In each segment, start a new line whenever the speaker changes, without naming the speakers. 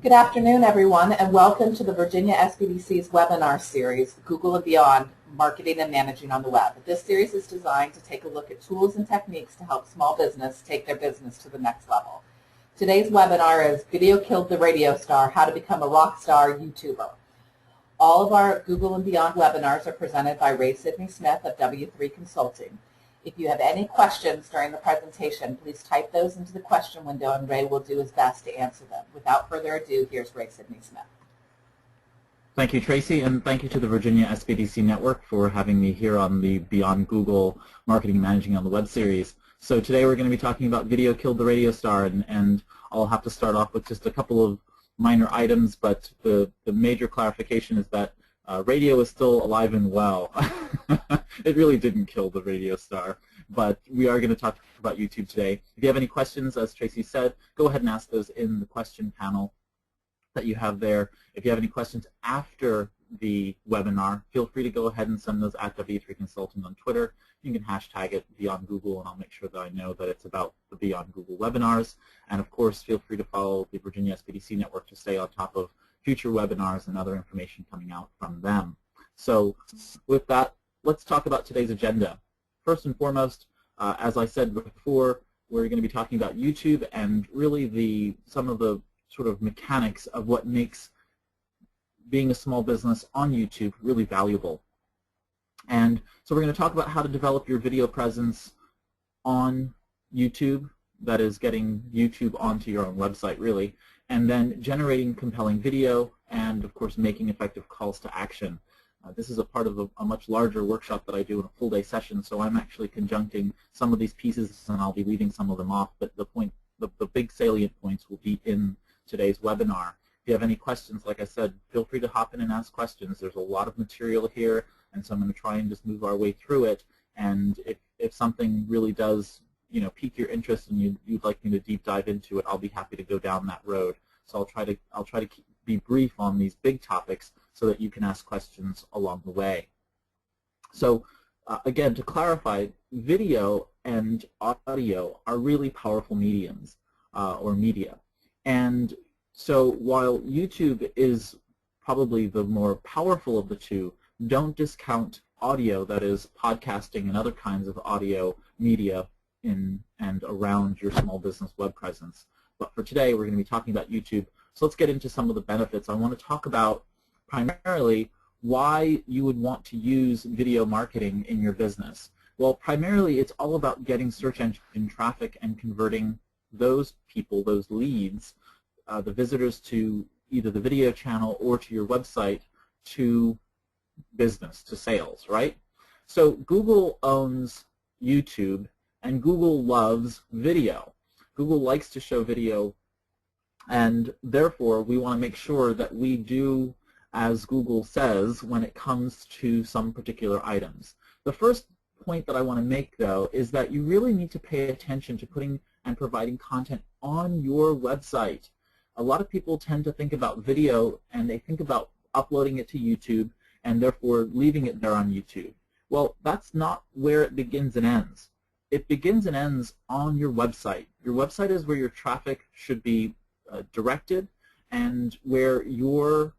Good afternoon, everyone, and welcome to the Virginia SBDC's webinar series, Google and Beyond, Marketing and Managing on the Web. This series is designed to take a look at tools and techniques to help small business take their business to the next level. Today's webinar is Video Killed the Radio Star, How to Become a Rock Star YouTuber. All of our Google and Beyond webinars are presented by Ray Sidney Smith of W3 Consulting. If you have any questions during the presentation, please type those into the question window and Ray will do his best to answer them. Without further ado, here's Ray Sidney Smith.
Thank you, Tracy, and thank you to the Virginia SBDC Network for having me here on the Beyond Google Marketing and Managing on the Web series. So today we're going to be talking about Video Killed the Radio Star, and I'll have to start off with just a couple of minor items, but the major clarification is that radio is still alive and well. It really didn't kill the radio star, but we are going to talk about YouTube today. If you have any questions, as Tracy said, go ahead and ask those in the question panel that you have there. If you have any questions after the webinar, feel free to go ahead and send those at W3 Consulting on Twitter. You can hashtag it Beyond Google, and I'll make sure that I know that it's about the Beyond Google webinars. And of course, feel free to follow the Virginia SBDC Network to stay on top of future webinars and other information coming out from them. So with that, let's talk about today's agenda. First and foremost, as I said before, we're going to be talking about YouTube and really some of the sort of mechanics of what makes being a small business on YouTube really valuable. And so we're going to talk about how to develop your video presence on YouTube, that is getting YouTube onto your own website really, and then generating compelling video and of course making effective calls to action. This is a part of a much larger workshop that I do in a full day session, so I'm actually conjuncting some of these pieces and I'll be leaving some of them off, but the big salient points will be in today's webinar. If you have any questions, like I said, feel free to hop in and ask questions. There's a lot of material here, and so I'm going to try and just move our way through it, and if something really does pique your interest and you'd like me to deep dive into it, I'll be happy to go down that road. So I'll try to be brief on these big topics so that you can ask questions along the way. So again, to clarify, video and audio are really powerful mediums or media. And so while YouTube is probably the more powerful of the two, don't discount audio, that is podcasting and other kinds of audio media in and around your small business web presence. But for today, we're going to be talking about YouTube. So let's get into some of the benefits. I want to talk about primarily why you would want to use video marketing in your business. Well, primarily it's all about getting search engine traffic and converting those people, those leads, the visitors to either the video channel or to your website to business, to sales, right? So Google owns YouTube and Google loves video. Google likes to show video, and therefore we want to make sure that we do as Google says when it comes to some particular items. The first point that I want to make, though, is that you really need to pay attention to putting and providing content on your website. A lot of people tend to think about video and they think about uploading it to YouTube and therefore leaving it there on YouTube. Well, that's not where it begins and ends. It begins and ends on your website. Your website is where your traffic should be directed and where your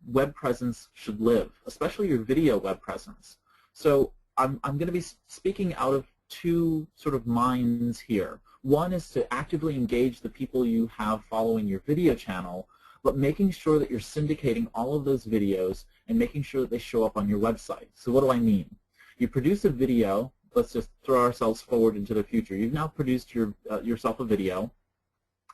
web presence should live, especially your video web presence. So I'm going to be speaking out of two sort of minds here. One is to actively engage the people you have following your video channel, but making sure that you're syndicating all of those videos and making sure that they show up on your website. So what do I mean? You produce a video. Let's just throw ourselves forward into the future. You've now produced yourself a video,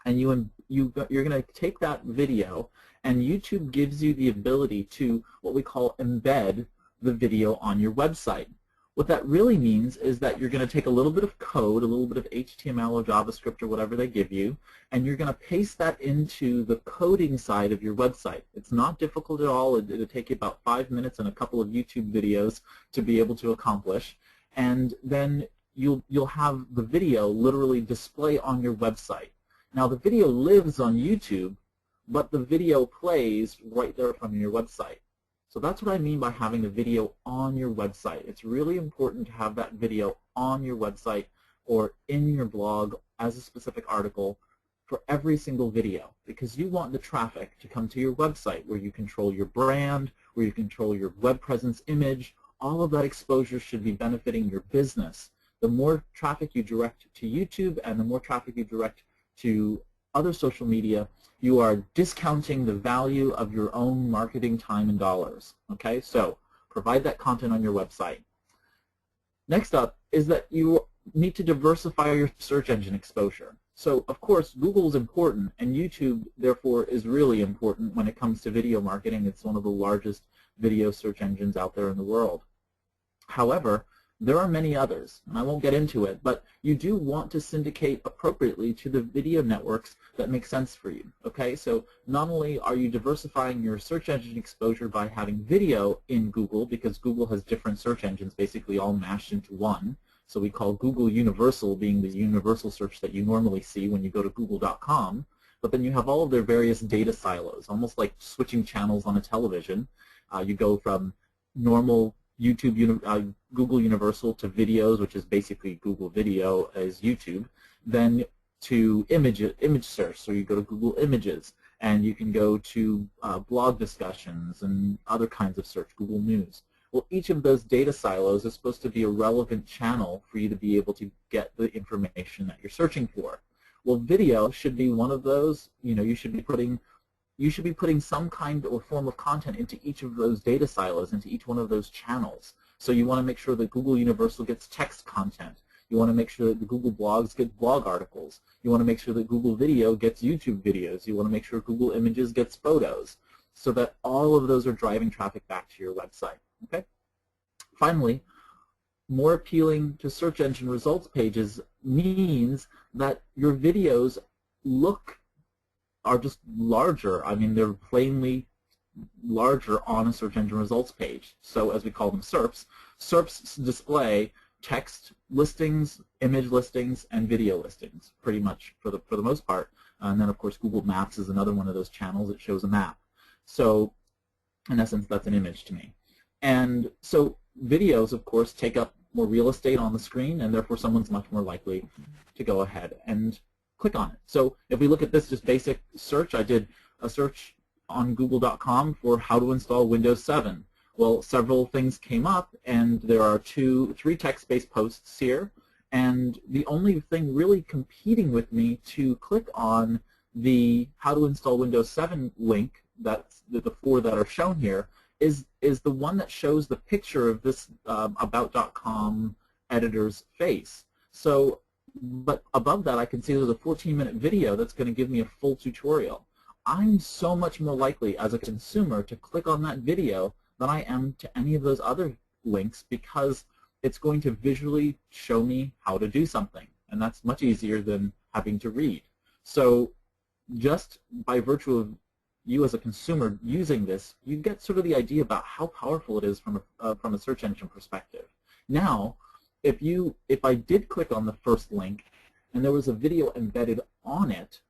and you're going to take that video, and YouTube gives you the ability to what we call embed the video on your website. What that really means is that you're going to take a little bit of code, a little bit of HTML or JavaScript or whatever they give you, and you're going to paste that into the coding side of your website. It's not difficult at all. It'll take you about 5 minutes and a couple of YouTube videos to be able to accomplish. And then you'll have the video literally display on your website. Now the video lives on YouTube, but the video plays right there from your website. So that's what I mean by having the video on your website. It's really important to have that video on your website or in your blog as a specific article for every single video, because you want the traffic to come to your website where you control your brand, where you control your web presence image. All of that exposure should be benefiting your business. The more traffic you direct to YouTube and the more traffic you direct to other social media, you are discounting the value of your own marketing time and dollars. Okay, so provide that content on your website. Next up is that you need to diversify your search engine exposure. So, of course, Google is important, and YouTube, therefore, is really important when it comes to video marketing. It's one of the largest video search engines out there in the world. However, there are many others, and I won't get into it, but you do want to syndicate appropriately to the video networks that make sense for you. Okay, so not only are you diversifying your search engine exposure by having video in Google, because Google has different search engines basically all mashed into one. So we call Google Universal being the universal search that you normally see when you go to google.com, but then you have all of their various data silos, almost like switching channels on a television. You go from normal Google Universal to videos, which is basically Google Video as YouTube, then to image search, so you go to Google Images, and you can go to blog discussions and other kinds of search, Google News. Well, each of those data silos is supposed to be a relevant channel for you to be able to get the information that you're searching for. Well, video should be one of those. You know, you should be putting some kind or form of content into each of those data silos, into each one of those channels. So you want to make sure that Google Universal gets text content. You want to make sure that the Google Blogs get blog articles. You want to make sure that Google Video gets YouTube videos. You want to make sure Google Images gets photos, so that all of those are driving traffic back to your website. Okay. Finally, more appealing to search engine results pages means that your videos are just larger. I mean, they're plainly larger on a search engine results page. So as we call them SERPs, SERPs display text listings, image listings, and video listings pretty much for the most part. And then of course Google Maps is another one of those channels that shows a map. So in essence, that's an image to me. And so videos, of course, take up more real estate on the screen, and therefore someone's much more likely to go ahead and click on it. So if we look at this just basic search, I did a search on google.com for how to install Windows 7. Well, several things came up, and there are three text-based posts here, and the only thing really competing with me to click on the how to install Windows 7 link, that's the four that are shown here, is the one that shows the picture of this about.com editor's face. So, but above that I can see there's a 14-minute video that's going to give me a full tutorial. I'm so much more likely as a consumer to click on that video than I am to any of those other links, because it's going to visually show me how to do something, and that's much easier than having to read. So just by virtue of you as a consumer using this, you get sort of the idea about how powerful it is from a search engine perspective. Now, if I did click on the first link and there was a video embedded on it,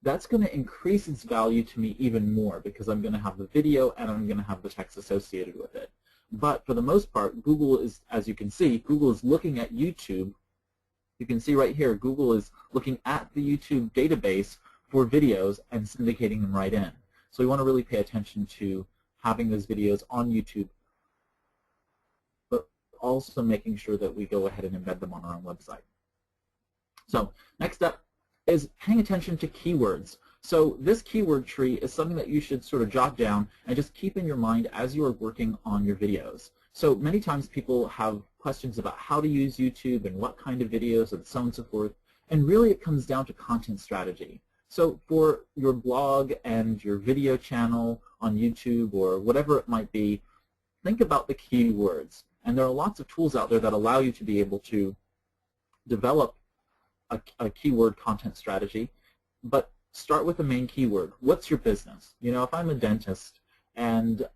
that's going to increase its value to me even more, because I'm going to have the video and I'm going to have the text associated with it. But for the most part, Google is, as you can see, Google is looking at YouTube. You can see right here, Google is looking at the YouTube database for videos and syndicating them right in. So we want to really pay attention to having those videos on YouTube, but also making sure that we go ahead and embed them on our own website. So next up is paying attention to keywords. So this keyword tree is something that you should sort of jot down and just keep in your mind as you are working on your videos. So many times people have questions about how to use YouTube and what kind of videos and so on and so forth, and really it comes down to content strategy. So for your blog and your video channel on YouTube or whatever it might be, think about the keywords. And there are lots of tools out there that allow you to be able to develop a keyword content strategy, but start with the main keyword. What's your business? You know, if I'm a dentist and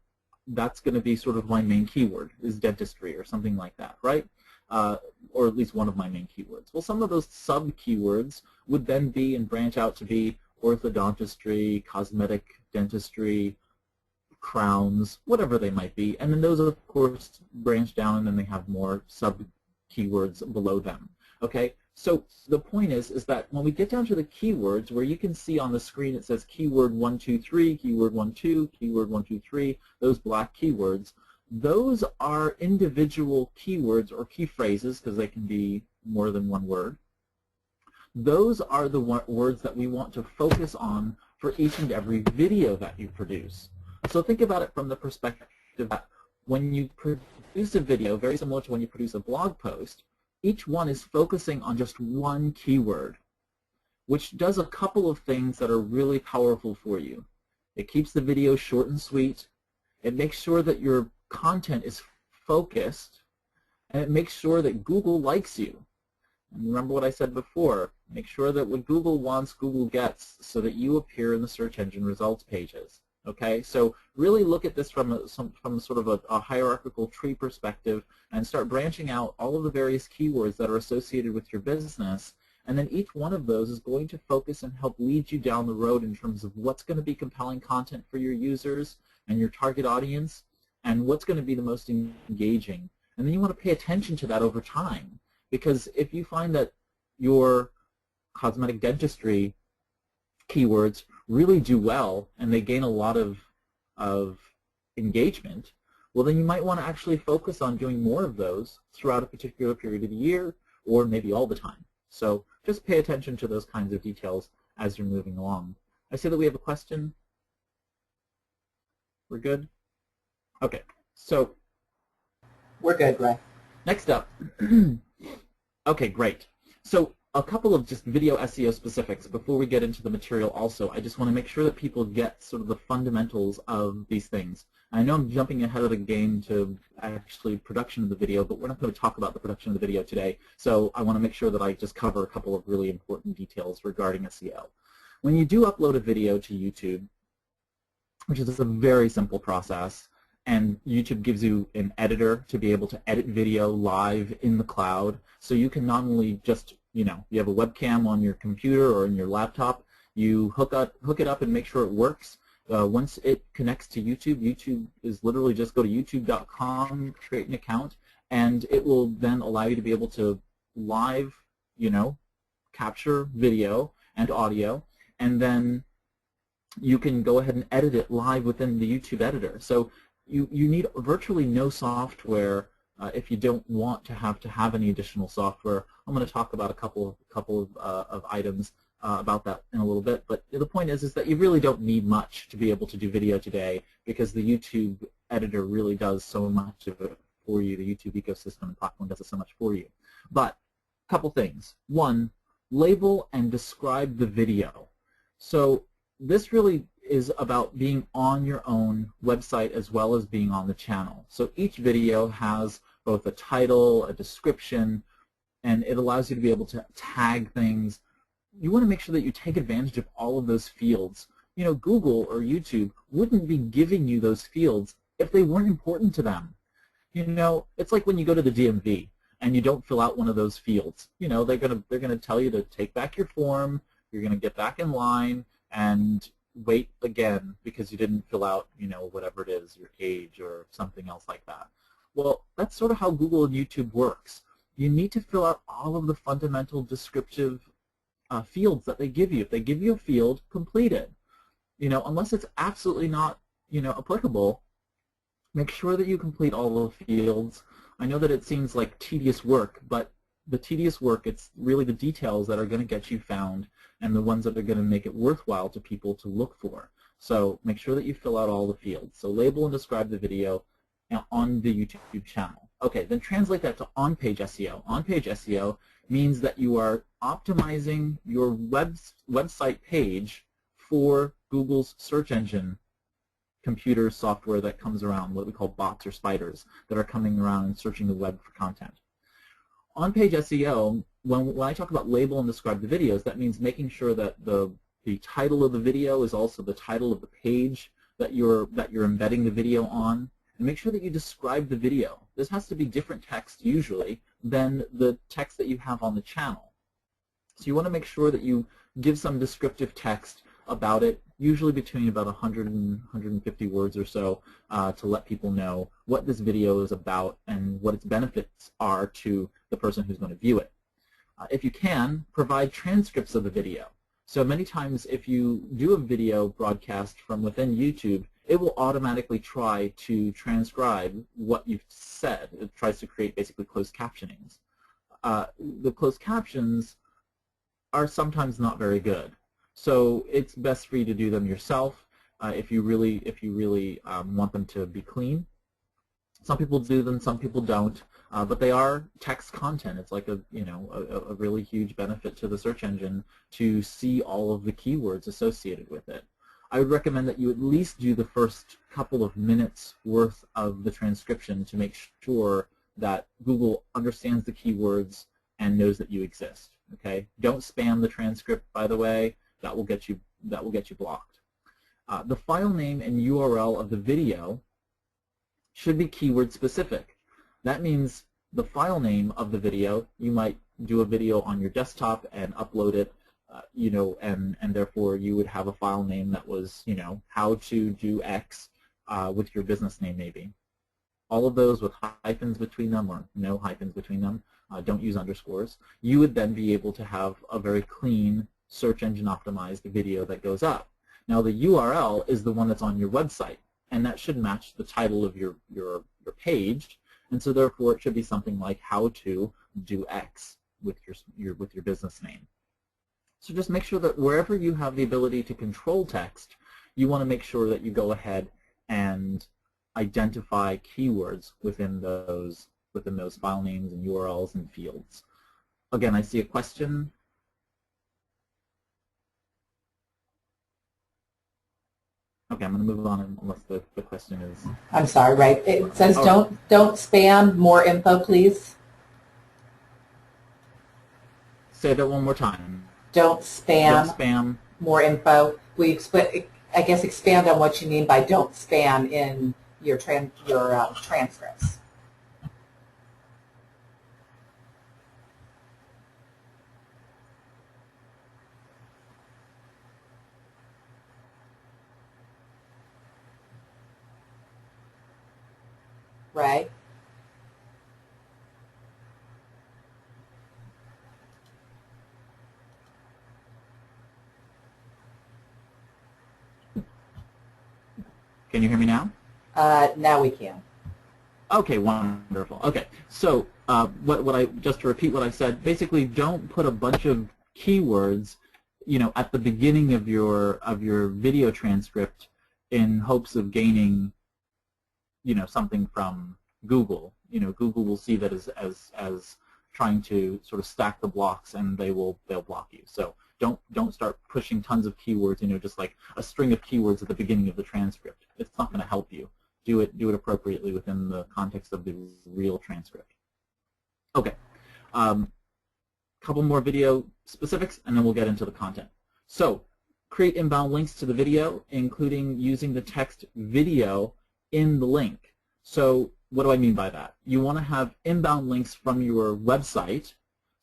that's going to be sort of my main keyword is dentistry or something like that, right? Or at least one of my main keywords. Well, some of those sub-keywords would then be and branch out to be orthodontistry, cosmetic dentistry, crowns, whatever they might be. And then those, of course, branch down and then they have more sub-keywords below them. Okay? So the point is that when we get down to the keywords, where you can see on the screen it says keyword 123, keyword 12, keyword 123, those black keywords, those are individual keywords or key phrases, because they can be more than one word. Those are the words that we want to focus on for each and every video that you produce. So think about it from the perspective that when you produce a video, very similar to when you produce a blog post, each one is focusing on just one keyword, which does a couple of things that are really powerful for you. It keeps the video short and sweet. It makes sure that your content is focused, and it makes sure that Google likes you. And remember what I said before, make sure that what Google wants, Google gets, so that you appear in the search engine results pages. Okay, so really look at this from sort of a hierarchical tree perspective and start branching out all of the various keywords that are associated with your business, and then each one of those is going to focus and help lead you down the road in terms of what's going to be compelling content for your users and your target audience, and what's going to be the most engaging. And then you want to pay attention to that over time, because if you find that your cosmetic dentistry keywords really do well and they gain a lot of engagement, well, then you might want to actually focus on doing more of those throughout a particular period of the year, or maybe all the time. So just pay attention to those kinds of details as you're moving along. I see that we have a question. We're good? Okay, so
We're good, Ray.
next up, okay, great. So a couple of just video SEO specifics before we get into the material also. I just want to make sure that people get sort of the fundamentals of these things. I know I'm jumping ahead of the game to actually production of the video, but we're not going to talk about the production of the video today, so I want to make sure that I just cover a couple of really important details regarding SEO. When you do upload a video to YouTube, which is a very simple process, and YouTube gives you an editor to be able to edit video live in the cloud, so you can not only just, you have a webcam on your computer or in your laptop, you hook it up and make sure it works. Once it connects to YouTube, YouTube is literally just go to youtube.com, create an account, and it will then allow you to be able to live, capture video and audio, and then you can go ahead and edit it live within the YouTube editor. So you need virtually no software if you don't want to have any additional software. I'm going to talk about a couple of items about that in a little bit, but the point is that you really don't need much to be able to do video today, because the YouTube editor really does so much of it for you. The YouTube ecosystem and platform does it so much for you. But a couple things. One, label and describe the video. So this really is about being on your own website as well as being on the channel. So each video has both a title, a description, and it allows you to be able to tag things. You want to make sure that you take advantage of all of those fields. Google or YouTube wouldn't be giving you those fields if they weren't important to them. It's like when you go to the DMV and you don't fill out one of those fields. They're gonna tell you to take back your form. You're gonna get back in line and wait again because you didn't fill out, whatever it is, your age or something else like that. Well, that's sort of how Google and YouTube works. You need to fill out all of the fundamental descriptive fields that they give you. If they give you a field, complete it. Unless it's absolutely not, applicable, make sure that you complete all the fields. I know that it seems like tedious work, but the tedious work, it's really the details that are going to get you found and the ones that are going to make it worthwhile to people to look for. So make sure that you fill out all the fields. So label and describe the video on the YouTube channel. Okay, then translate that to on-page SEO. On-page SEO means that you are optimizing your website page for Google's search engine computer software that comes around, what we call bots or spiders, that are coming around and searching the web for content. On-page SEO, when I talk about label and describe the videos, that means making sure that the title of the video is also the title of the page that you're embedding the video on, and make sure that you describe the video. This has to be different text usually than the text that you have on the channel. So you want to make sure that you give some descriptive text about it, usually between about 100 and 150 words or so, to let people know what this video is about and what its benefits are to the person who's going to view it. If you can, provide transcripts of the video. So many times if you do a video broadcast from within YouTube, it will automatically try to transcribe what you've said. It tries to create basically closed captionings. The closed captions are sometimes not very good. So it's best for you to do them yourself if you really want them to be clean. Some people do them, some people don't, but they are text content. It's like a really huge benefit to the search engine to see all of the keywords associated with it. I would recommend that you at least do the first couple of minutes worth of the transcription to make sure that Google understands the keywords and knows that you exist. Okay? Don't spam the transcript, by the way. That will get you blocked. The file name and URL of the video should be keyword specific. That means the file name of the video, you might do a video on your desktop and upload it, and therefore you would have a file name that was, how to do X with your business name maybe. All of those with hyphens between them or no hyphens between them, don't use underscores. You would then be able to have a very clean search engine optimized video that goes up. Now the URL is the one that's on your website, and that should match the title of your page, and so therefore it should be something like how to do X with your business name. So just make sure that wherever you have the ability to control text, you want to make sure that you go ahead and identify keywords within those file names and URLs and fields. Again, I see a question. Okay, I'm going to move on unless the question is...
I'm sorry, right. It says don't spam, more info, please.
Say that one more time.
Don't spam.
Don't spam.
More info. I guess expand on what you mean by don't spam in your transcripts. Right?
Can you hear me now?
Now we can.
Okay, wonderful. Okay, so just to repeat what I said, basically don't put a bunch of keywords, at the beginning of your video transcript in hopes of gaining, something from Google. Google will see that as trying to sort of stack the blocks, and they'll block you. So don't start pushing tons of keywords, just like a string of keywords at the beginning of the transcript. It's not going to help you. Do it appropriately within the context of the real transcript. Okay. Couple more video specifics, and then we'll get into the content. So create inbound links to the video, including using the text video in the link. So what do I mean by that? You want to have inbound links from your website.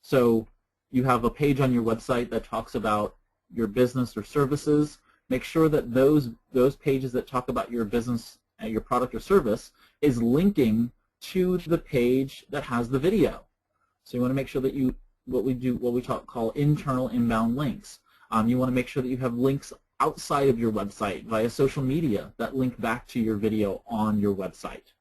So you have a page on your website that talks about your business or services. Make sure that those pages that talk about your business, your product or service, is linking to the page that has the video. So you want to make sure that what we call internal inbound links. You want to make sure that you have links outside of your website via social media that link back to your video on your website.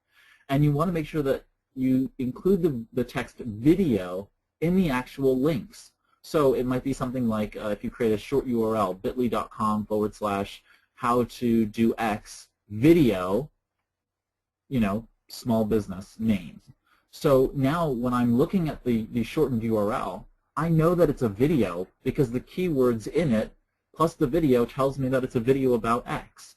And you want to make sure that you include the text video in the actual links. So it might be something like if you create a short URL, bit.ly/how to do X video, small business name. So now when I'm looking at the shortened URL, I know that it's a video because the keywords in it plus the video tells me that it's a video about X.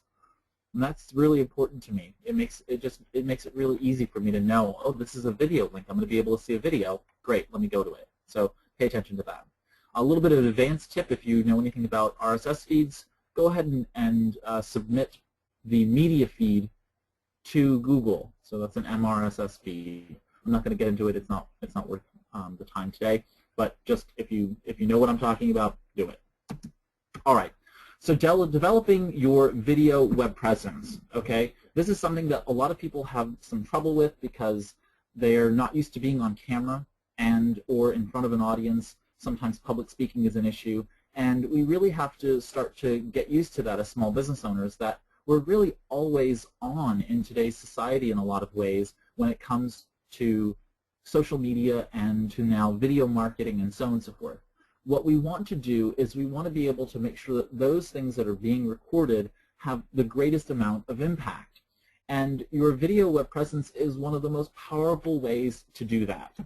And that's really important to me. It makes it really easy for me to know, oh, this is a video link. I'm going to be able to see a video. Great, let me go to it. So pay attention to that. A little bit of an advanced tip, if you know anything about RSS feeds, go ahead and submit the media feed to Google. So that's an MRSS feed. I'm not going to get into it. It's not worth the time today. But just if you know what I'm talking about, do it. All right. So developing your video web presence, okay? This is something that a lot of people have some trouble with because they're not used to being on camera and or in front of an audience. Sometimes public speaking is an issue. And we really have to start to get used to that as small business owners, that we're really always on in today's society in a lot of ways when it comes to social media and to now video marketing and so on and so forth. What we want to do is we want to be able to make sure that those things that are being recorded have the greatest amount of impact. And your video web presence is one of the most powerful ways to do that.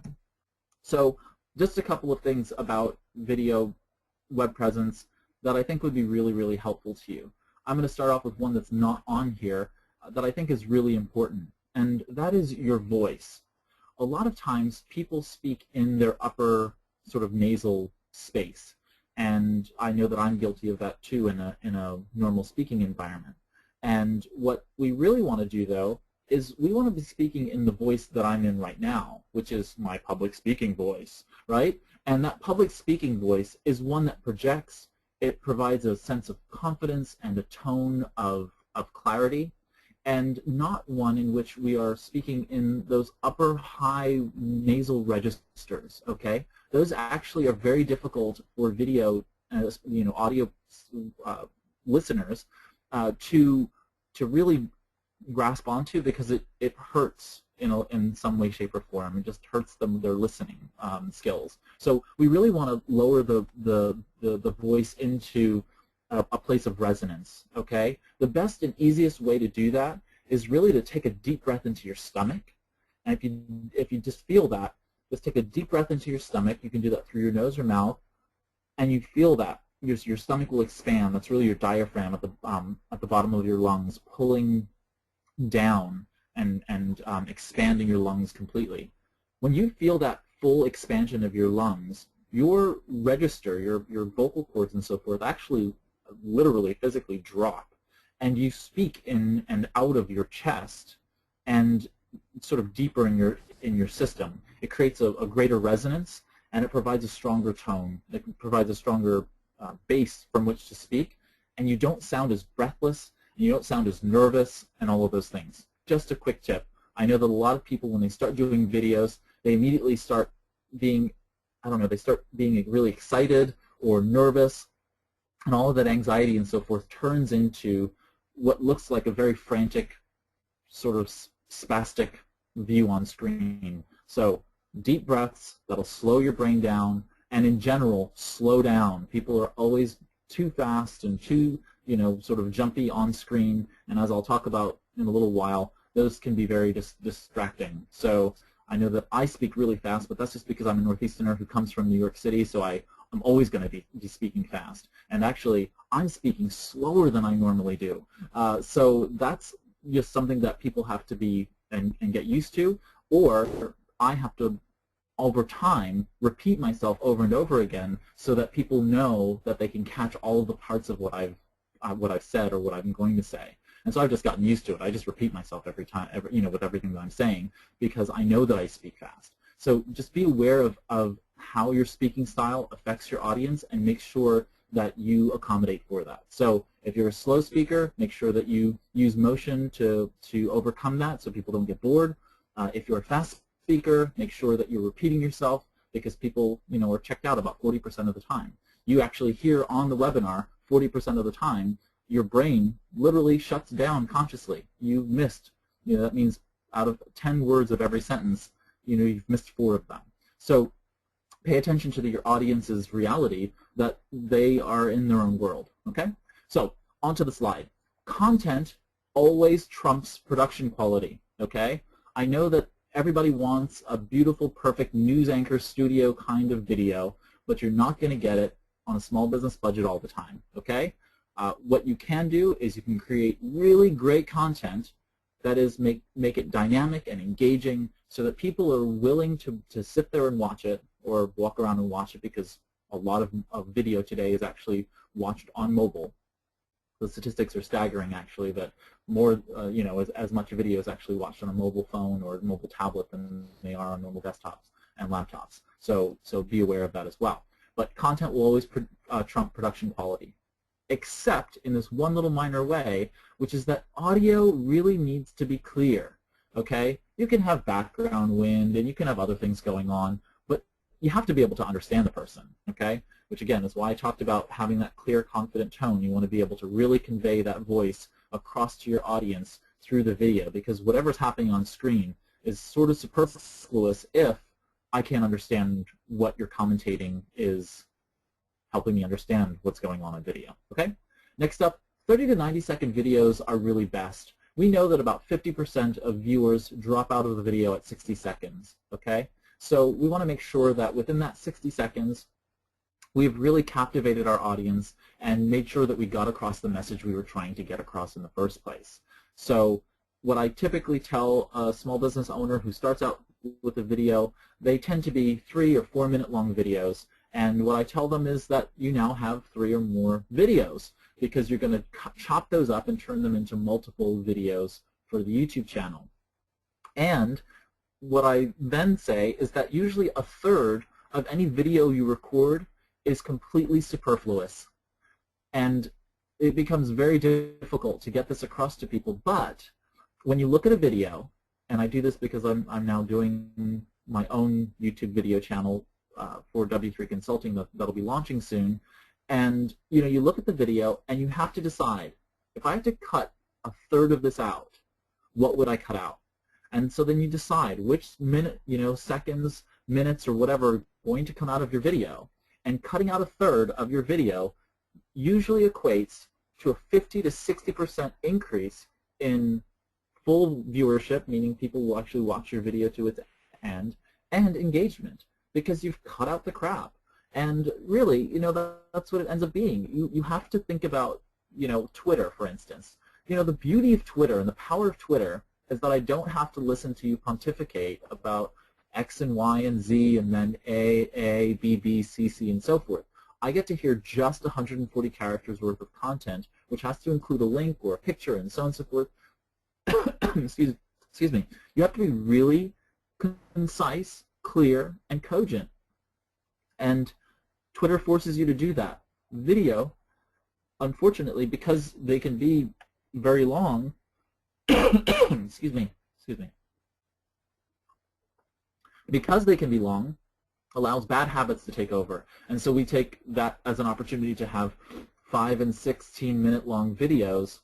So just a couple of things about video web presence that I think would be really, really helpful to you. I'm going to start off with one that's not on here that I think is really important, and that is your voice. A lot of times people speak in their upper sort of nasal space, and I know that I'm guilty of that too in a normal speaking environment. And what we really want to do, though, is we want to be speaking in the voice that I'm in right now, which is my public speaking voice, right? And that public speaking voice is one that projects. It provides a sense of confidence and a tone of clarity, and not one in which we are speaking in those upper high nasal registers, okay? Those actually are very difficult for video, audio listeners to really grasp onto, because it hurts in some way, shape, or form. It just hurts their listening skills. So we really want to lower the voice into a place of resonance. Okay. The best and easiest way to do that is really to take a deep breath into your stomach. And if you just feel that, just take a deep breath into your stomach. You can do that through your nose or mouth, and you feel that your stomach will expand. That's really your diaphragm at the bottom of your lungs, pulling down and expanding your lungs completely. When you feel that full expansion of your lungs, your register, your vocal cords and so forth actually literally physically drop, and you speak in and out of your chest and sort of deeper in your system. It creates a greater resonance, and it provides a stronger tone. It provides a stronger base from which to speak, and you don't sound as breathless, and you don't sound as nervous, and all of those things. Just a quick tip. I know that a lot of people, when they start doing videos, they immediately start being, they start being really excited or nervous, and all of that anxiety and so forth turns into what looks like a very frantic, sort of spastic view on screen. So deep breaths, that'll slow your brain down, and in general, slow down. People are always too fast and too, sort of jumpy on screen, and as I'll talk about in a little while, those can be very distracting. So I know that I speak really fast, but that's just because I'm a Northeasterner who comes from New York City, so I'm always going to be speaking fast. And actually, I'm speaking slower than I normally do. So that's just something that people have to be and get used to, or I have to, over time, repeat myself over and over again so that people know that they can catch all of the parts of what I've said or what I'm going to say. And so I've just gotten used to it. I just repeat myself every time, with everything that I'm saying, because I know that I speak fast. So just be aware of how your speaking style affects your audience, and make sure that you accommodate for that. So if you're a slow speaker, make sure that you use motion to overcome that so people don't get bored. If you're a fast speaker, make sure that you're repeating yourself, because people are checked out about 40% of the time. You actually hear on the webinar 40% of the time your brain literally shuts down consciously. You've missed, that means out of 10 words of every sentence, you've missed 4 of them. So pay attention to your audience's reality, that they are in their own world, okay? So onto the slide. Content always trumps production quality, okay? I know that everybody wants a beautiful, perfect news anchor studio kind of video, but you're not going to get it on a small business budget all the time, okay? What you can do is you can create really great content that is make it dynamic and engaging, so that people are willing to sit there and watch it, or walk around and watch it, because a lot of video today is actually watched on mobile. The statistics are staggering, actually, that more, as much video is actually watched on a mobile phone or mobile tablet than they are on normal desktops and laptops. So be aware of that as well. But content will always trump production quality, except in this one little minor way, which is that audio really needs to be clear, okay? You can have background wind and you can have other things going on, but you have to be able to understand the person, okay? Which again is why I talked about having that clear, confident tone. You want to be able to really convey that voice across to your audience through the video, because whatever's happening on screen is sort of superfluous if I can't understand what you're commentating is helping me understand what's going on in video, okay? Next up, 30 to 90-second videos are really best. We know that about 50% of viewers drop out of the video at 60 seconds, okay? So we want to make sure that within that 60 seconds, we've really captivated our audience and made sure that we got across the message we were trying to get across in the first place. So what I typically tell a small business owner who starts out with a video, they tend to be 3 or 4 minute long videos. And what I tell them is that you now have 3 or more videos, because you're going to chop those up and turn them into multiple videos for the YouTube channel. And what I then say is that usually a third of any video you record is completely superfluous. And it becomes very difficult to get this across to people. But when you look at a video, and I do this because I'm now doing my own YouTube video channel for W3 Consulting that'll be launching soon, and you look at the video and you have to decide, if I have to cut a third of this out, what would I cut out? And so then you decide which seconds, minutes, or whatever are going to come out of your video. And cutting out a third of your video usually equates to a 50 to 60% increase in full viewership, meaning people will actually watch your video to its end, and engagement, because you've cut out the crap. And really, that's what it ends up being. You have to think about, Twitter, for instance. The beauty of Twitter and the power of Twitter is that I don't have to listen to you pontificate about X and Y and Z and then A, B, B, C, C, and so forth. I get to hear just 140 characters worth of content, which has to include a link or a picture and so on and so forth. excuse me. You have to be really concise, clear, and cogent. And Twitter forces you to do that. Video, unfortunately, because they can be very long, excuse me. Because they can be long, allows bad habits to take over. And so we take that as an opportunity to have 5 and 16-minute long videos,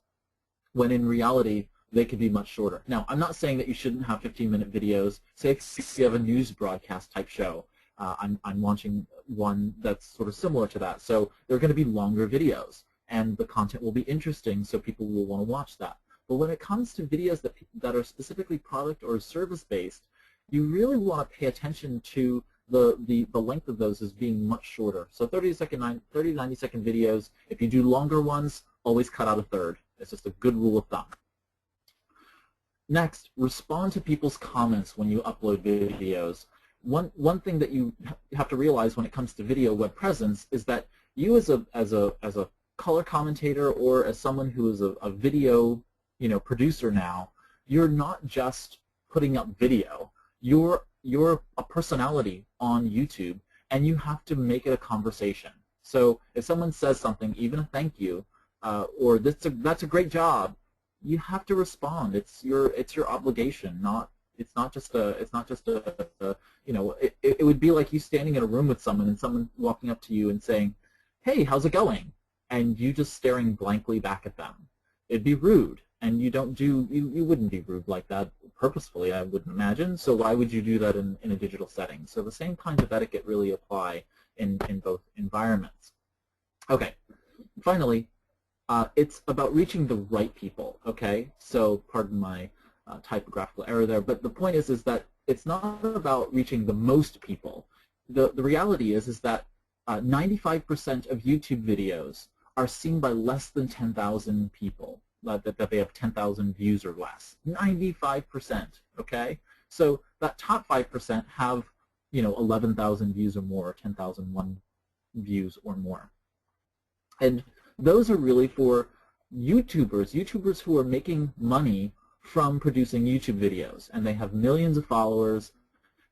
when in reality they could be much shorter. Now, I'm not saying that you shouldn't have 15-minute videos. Say if you have a news broadcast type show. I'm launching one that's sort of similar to that. So they're going to be longer videos, and the content will be interesting, so people will want to watch that. But when it comes to videos that are specifically product or service-based, you really want to pay attention to the length of those as being much shorter. So 30 to 90-second videos. If you do longer ones, always cut out a third. It's just a good rule of thumb. Next, respond to people's comments when you upload videos. One thing that you have to realize when it comes to video web presence is that you as a color commentator or as someone who is a video producer now, you're not just putting up video. You're a personality on YouTube, and you have to make it a conversation. So if someone says something, even a thank you, or that's a great job, you have to respond. It's your obligation. It's not just a it would be like you standing in a room with someone and someone walking up to you and saying, "Hey, how's it going?" and you just staring blankly back at them. It'd be rude, and you wouldn't be rude like that purposefully, I wouldn't imagine. So why would you do that in a digital setting? So the same kinds of etiquette really apply in both environments. Okay, finally, it's about reaching the right people. Okay, so pardon my typographical error there, but the point is that it's not about reaching the most people. The reality is that 95% of YouTube videos are seen by less than 10,000 people, that they have 10,000 views or less. 95%, okay? So that top 5% have 11,000 views or more, 10,001 views or more. And those are really for YouTubers who are making money from producing YouTube videos, and they have millions of followers,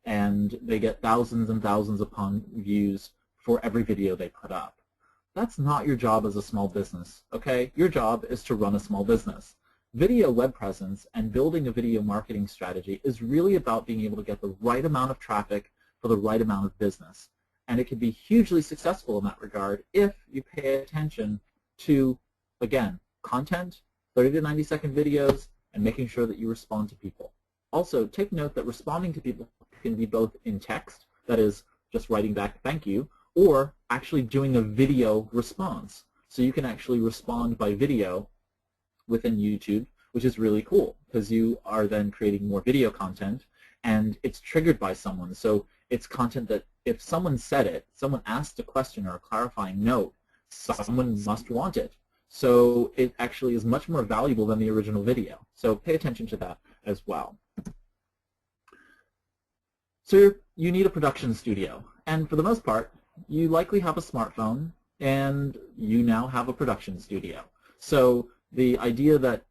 and they get thousands and thousands upon views for every video they put up. That's not your job as a small business, okay? Your job is to run a small business. Video web presence and building a video marketing strategy is really about being able to get the right amount of traffic for the right amount of business. And it can be hugely successful in that regard if you pay attention to, again, content, 30 to 90-second videos, and making sure that you respond to people. Also, take note that responding to people can be both in text, that is, just writing back thank you, or actually doing a video response. So you can actually respond by video within YouTube, which is really cool because you are then creating more video content and it's triggered by someone. So it's content that if someone said it, someone asked a question or a clarifying note, someone must want it. So it actually is much more valuable than the original video. So pay attention to that as well. So you need a production studio. And for the most part, you likely have a smartphone and you now have a production studio. So the idea that,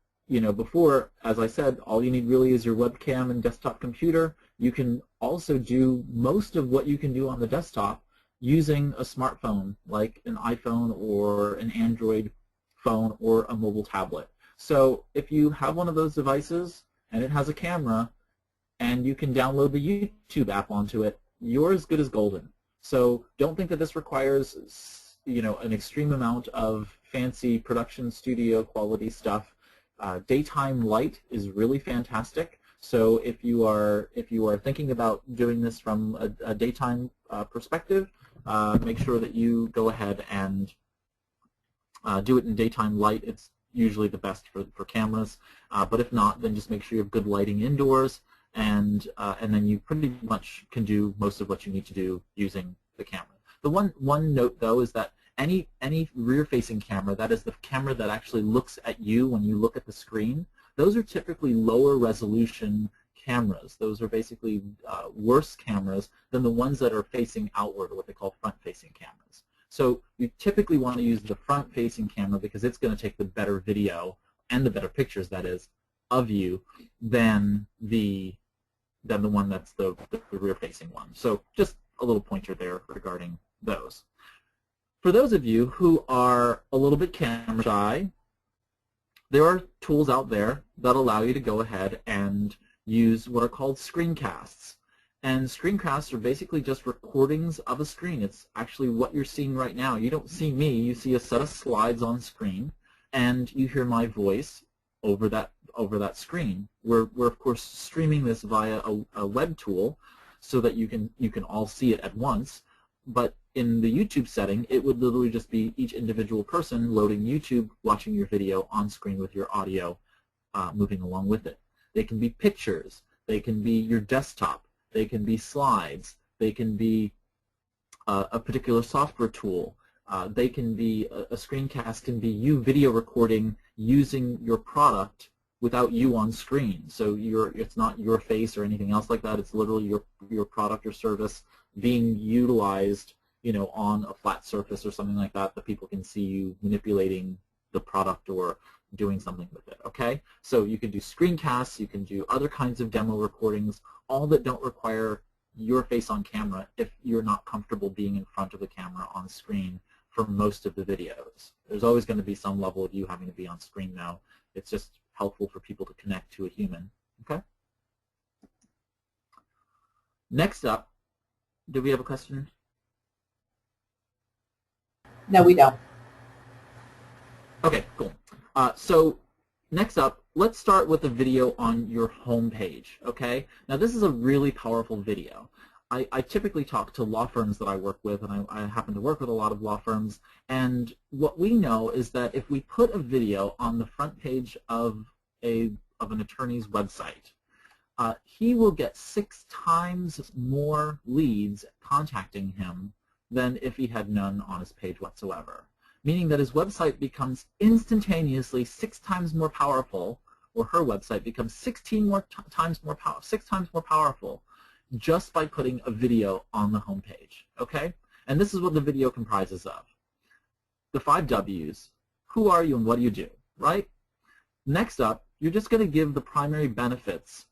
before, as I said, all you need really is your webcam and desktop computer. You can also do most of what you can do on the desktop using a smartphone, like an iPhone or an Android phone or a mobile tablet. So if you have one of those devices and it has a camera and you can download the YouTube app onto it, you're as good as golden. So don't think that this requires, an extreme amount of fancy production studio quality stuff. Daytime light is really fantastic. So if you are thinking about doing this from a daytime perspective, make sure that you go ahead and do it in daytime light. It's usually the best for cameras. But if not, then just make sure you have good lighting indoors, and then you pretty much can do most of what you need to do using the camera. The one note though is that any rear-facing camera, that is the camera that actually looks at you when you look at the screen, those are typically lower resolution cameras. Those are basically worse cameras than the ones that are facing outward, or what they call front-facing cameras. So you typically want to use the front-facing camera because it's going to take the better video and the better pictures, that is, of you than the one that's the rear-facing one. So just a little pointer there regarding those. For those of you who are a little bit camera shy, there are tools out there that allow you to go ahead and use what are called screencasts. And screencasts are basically just recordings of a screen. It's actually what you're seeing right now. You don't see me. You see a set of slides on screen, and you hear my voice over that screen. We're of course streaming this via a web tool so that you can all see it at once. But in the YouTube setting, it would literally just be each individual person loading YouTube, watching your video on screen with your audio moving along with it. They can be pictures. They can be your desktop. They can be slides. They can be a particular software tool. They can be a screencast can be you video recording using your product without you on screen. So it's not your face or anything else like that. It's literally your product or service being utilized, on a flat surface or something like that people can see you manipulating the product or doing something with it. Okay, so you can do screencasts. You can do other kinds of demo recordings, all that don't require your face on camera if you're not comfortable being in front of the camera on screen for most of the videos. There's always going to be some level of you having to be on screen now. It's just helpful for people to connect to a human. Okay. Next up, do we have a question?
No, we don't.
Okay, cool. So next up, let's start with a video on your home page. Okay. Now this is a really powerful video. I typically talk to law firms that I work with, and I happen to work with a lot of law firms, and what we know is that if we put a video on the front page of an attorney's website, he will get 6 times more leads contacting him than if he had none on his page whatsoever, meaning that his website becomes instantaneously 6 times more powerful, or her website becomes 6 times more powerful just by putting a video on the home page. Okay? And this is what the video comprises of. The 5 W's. Who are you and what do you do? Right? Next up, you're just going to give the primary benefits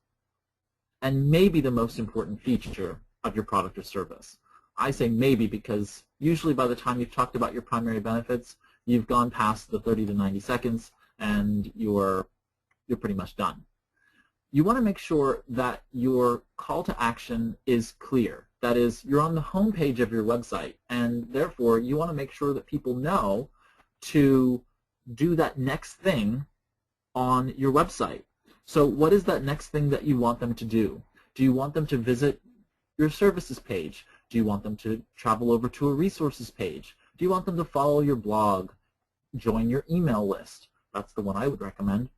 and maybe the most important feature of your product or service. I say maybe because usually by the time you've talked about your primary benefits, you've gone past the 30 to 90 seconds and you're pretty much done. you want to make sure that your call to action is clear. That is, you're on the home page of your website, and therefore you want to make sure that people know to do that next thing on your website. So what is that next thing that you want them to do? Do you want them to visit your services page? Do you want them to travel over to a resources page? Do you want them to follow your blog, join your email list? That's the one I would recommend.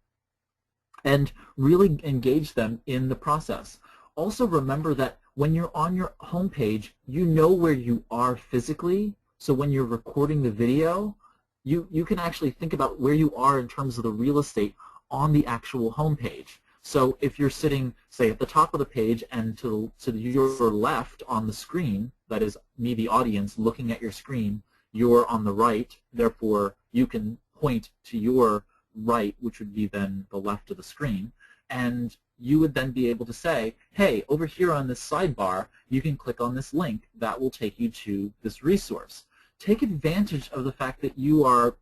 And really engage them in the process. Also remember that when you're on your home page, you know where you are physically. So when you're recording the video, you can actually think about where you are in terms of the real estate on the actual home page. So if you're sitting, say, at the top of the page and to your left on the screen, that is me, the audience, looking at your screen, you're on the right, therefore you can point to your right, which would be then the left of the screen, and you would then be able to say, hey, over here on this sidebar, you can click on this link that will take you to this resource. Take advantage of the fact that you are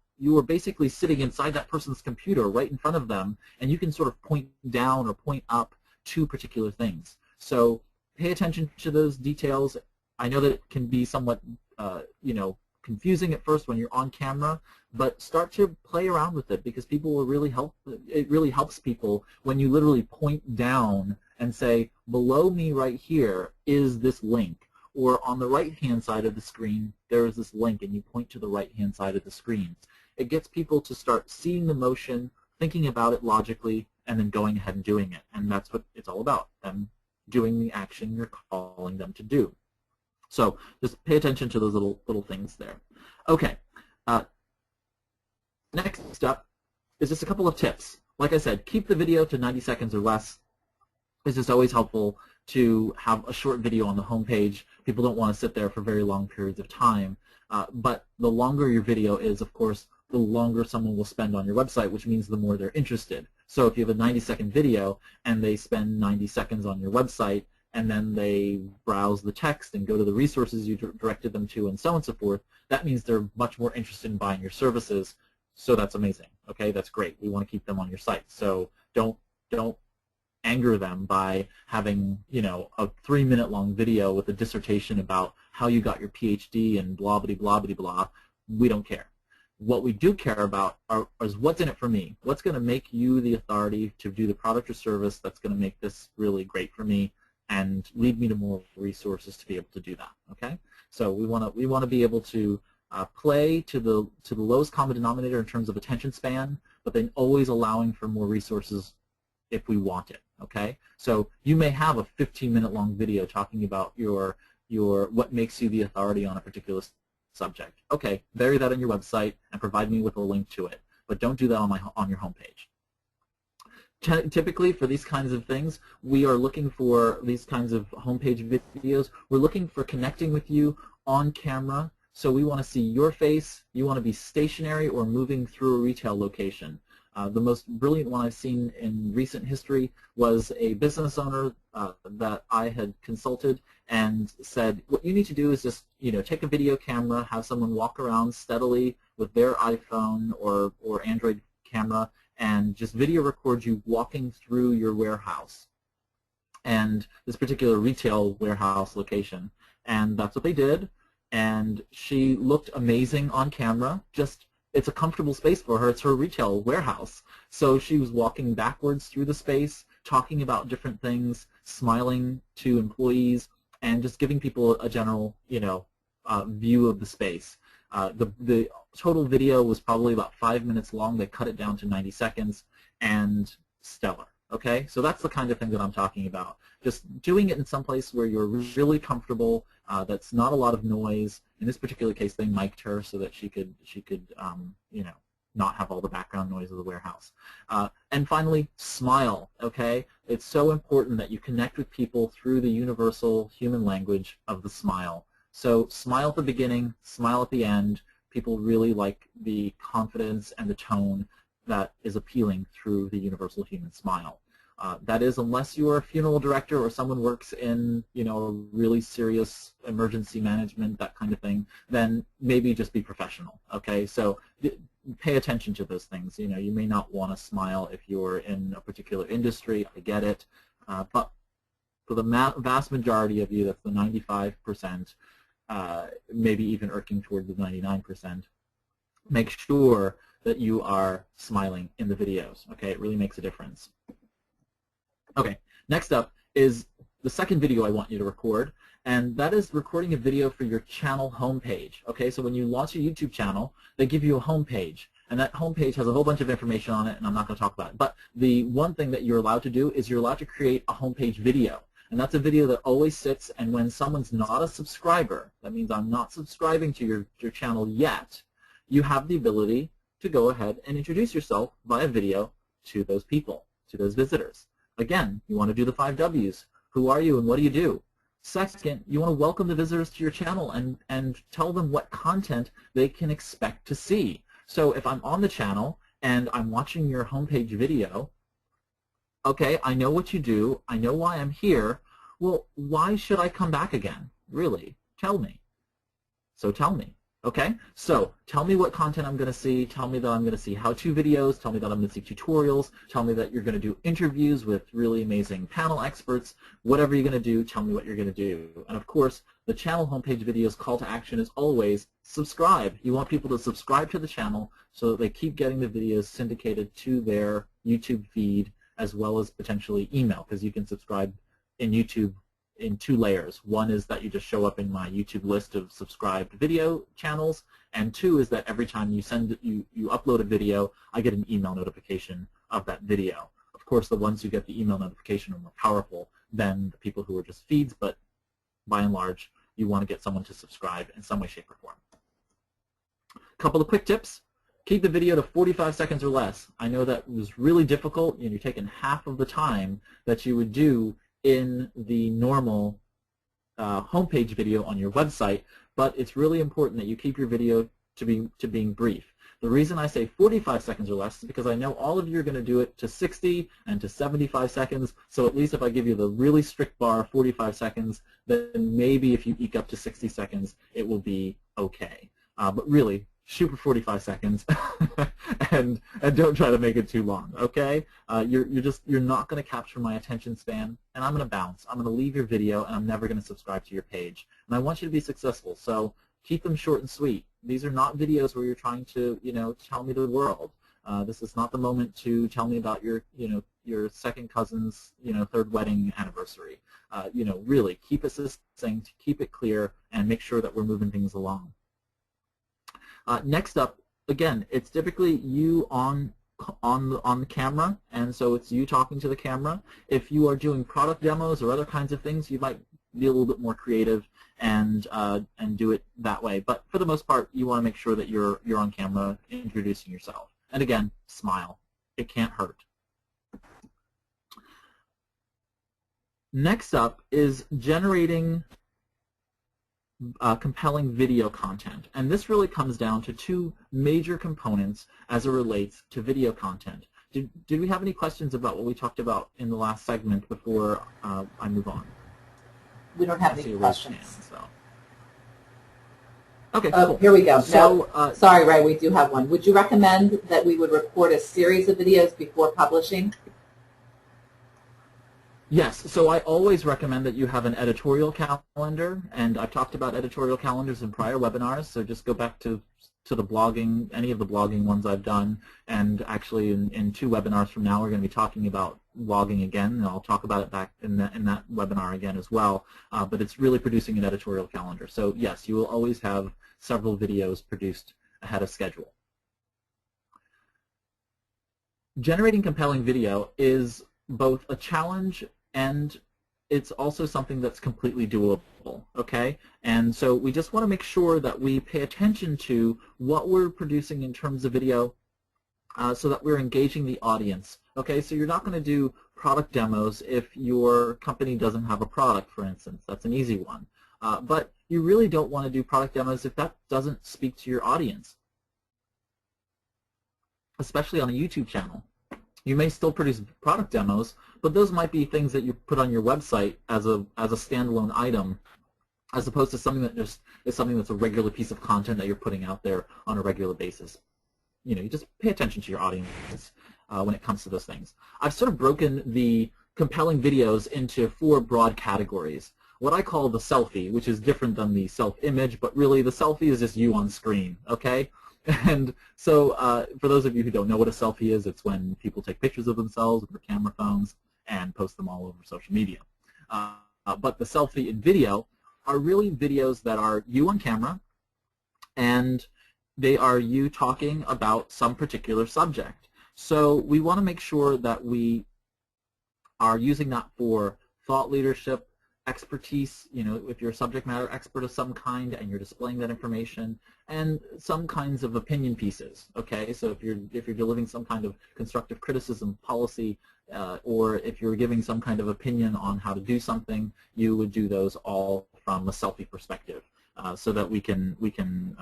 basically sitting inside that person's computer right in front of them, and you can sort of point down or point up to particular things. So pay attention to those details. I know that it can be somewhat confusing at first when you're on camera, but start to play around with it, because people will really help. It really helps people when you literally point down and say, below me right here is this link, or on the right-hand side of the screen there is this link, and you point to the right-hand side of the screen. It gets people to start seeing the motion, thinking about it logically, and then going ahead and doing it. And that's what it's all about, them doing the action you're calling them to do. So just pay attention to those little things there. Okay. Next up is just a couple of tips. Like I said, keep the video to 90 seconds or less. It's just always helpful to have a short video on the home page. People don't want to sit there for very long periods of time. But the longer your video is, of course, the longer someone will spend on your website, which means the more they're interested. So if you have a 90-second video and they spend 90 seconds on your website, and then they browse the text and go to the resources you directed them to, and so on and so forth, that means they're much more interested in buying your services. So that's amazing. Okay, that's great. We want to keep them on your site. So don't anger them by having, a 3-minute long video with a dissertation about how you got your PhD and blah blah blah blah blah. We don't care. What we do care about is what's in it for me. What's going to make you the authority to do the product or service that's going to make this really great for me and lead me to more resources to be able to do that. Okay, so we want to be able to play to the lowest common denominator in terms of attention span, but then always allowing for more resources if we want it. Okay, so you may have a 15-minute long video talking about your what makes you the authority on a particular subject. Okay, bury that on your website and provide me with a link to it, but don't do that on your homepage. Typically, for these kinds of things, we are looking for these kinds of homepage videos. We're looking for connecting with you on camera. So we want to see your face. You want to be stationary or moving through a retail location. The most brilliant one I've seen in recent history was a business owner that I had consulted and said, what you need to do is just take a video camera, have someone walk around steadily with their iPhone or Android camera, and just video record you walking through your warehouse and this particular retail warehouse location. And that's what they did. And she looked amazing on camera. Just, it's a comfortable space for her. It's her retail warehouse. So she was walking backwards through the space, talking about different things, smiling to employees, and just giving people a general, view of the space. The total video was probably about 5 minutes long. They cut it down to 90 seconds, and stellar. Okay, so that's the kind of thing that I'm talking about. Just doing it in some place where you're really comfortable. That's not a lot of noise. In this particular case, they mic'd her so that she could not have all the background noise of the warehouse. And finally, smile. Okay, it's so important that you connect with people through the universal human language of the smile. So smile at the beginning, smile at the end. People really like the confidence and the tone that is appealing through the universal human smile. That is, unless you are a funeral director or someone works in, you know, a really serious emergency management, that kind of thing, then maybe just be professional, okay? So pay attention to those things. You know, you may not want to smile if you're in a particular industry, I get it, but for the vast majority of you, that's the 95%, maybe even irking toward the 99%, make sure that you are smiling in the videos, okay? It really makes a difference. Okay, next up is the second video I want you to record, and that is recording a video for your channel homepage. Okay, so when you launch a YouTube channel, they give you a homepage, and that homepage has a whole bunch of information on it, and I'm not going to talk about it. But the one thing that you're allowed to do is you're allowed to create a homepage video, and that's a video that always sits, and when someone's not a subscriber, that means I'm not subscribing to your channel yet, you have the ability to go ahead and introduce yourself via video to those people, to those visitors. Again, you want to do the 5 W's. Who are you and what do you do? Second, you want to welcome the visitors to your channel and tell them what content they can expect to see. So if I'm on the channel and I'm watching your homepage video, okay, I know what you do. I know why I'm here. Well, why should I come back again? Really? Tell me. So tell me. Okay, so tell me what content I'm going to see. Tell me that I'm going to see how-to videos. Tell me that I'm going to see tutorials. Tell me that you're going to do interviews with really amazing panel experts. Whatever you're going to do, tell me what you're going to do. And of course, the channel homepage video's call to action is always subscribe. You want people to subscribe to the channel so that they keep getting the videos syndicated to their YouTube feed as well as potentially email, because you can subscribe in YouTube in 2 layers. One is that you just show up in my YouTube list of subscribed video channels, and 2 is that every time you upload a video, I get an email notification of that video. Of course, the ones who get the email notification are more powerful than the people who are just feeds, but by and large, you want to get someone to subscribe in some way, shape, or form. A couple of quick tips. Keep the video to 45 seconds or less. I know that was really difficult, and you're taking half of the time that you would do in the normal homepage video on your website, but it's really important that you keep your video to being brief. The reason I say 45 seconds or less is because I know all of you are going to do it to 60 and to 75 seconds, so at least if I give you the really strict bar, 45 seconds, then maybe if you eke up to 60 seconds, it will be okay. But really, shoot for 45 seconds and don't try to make it too long, okay? You're not going to capture my attention span, and I'm going to bounce. I'm going to leave your video, and I'm never going to subscribe to your page. And I want you to be successful, so keep them short and sweet. These are not videos where you're trying to, you know, tell me the world. This is not the moment to tell me about your, you know, your second cousin's, you know, 3rd wedding anniversary. You know, really keep it succinct, keep it clear, and make sure that we're moving things along. Next up, again, it's typically you on the camera, and so it's you talking to the camera. If you are doing product demos or other kinds of things, you might be a little bit more creative and do it that way. But for the most part, you want to make sure that you're on camera introducing yourself. And again, smile. It can't hurt. Next up is generating compelling video content, and this really comes down to 2 major components as it relates to video content. Did we have any questions about what we talked about in the last segment before I move on?
We don't have any questions.
Hand, so. Okay,
cool. Here we go.
So,
no, sorry, Ray, we do have one. Would you recommend that we would record a series of videos before publishing?
Yes, so I always recommend that you have an editorial calendar, and I've talked about editorial calendars in prior webinars, so just go back to the blogging, any of the blogging ones I've done, and actually in 2 webinars from now we're going to be talking about blogging again, and I'll talk about it back in that webinar again as well, but it's really producing an editorial calendar. So yes, you will always have several videos produced ahead of schedule. Generating compelling video is both a challenge and it's also something that's completely doable, okay? And so we just want to make sure that we pay attention to what we're producing in terms of video so that we're engaging the audience, okay? So you're not going to do product demos if your company doesn't have a product, for instance. That's an easy one. But you really don't want to do product demos if that doesn't speak to your audience, especially on a YouTube channel. You may still produce product demos, but those might be things that you put on your website as a standalone item, as opposed to something that just is something that's a regular piece of content that you're putting out there on a regular basis. You know, you just pay attention to your audience when it comes to those things. I've sort of broken the compelling videos into 4 broad categories. What I call the selfie, which is different than the self-image, but really the selfie is just you on screen, okay? And so for those of you who don't know what a selfie is, it's when people take pictures of themselves with their camera phones and post them all over social media. But the selfie in video are really videos that are you on camera, and they are you talking about some particular subject. So we want to make sure that we are using that for thought leadership, expertise, you know, if you're a subject matter expert of some kind and you're displaying that information, and some kinds of opinion pieces, okay? So if you're delivering some kind of constructive criticism policy, or if you're giving some kind of opinion on how to do something, you would do those all from a selfie perspective, so that we can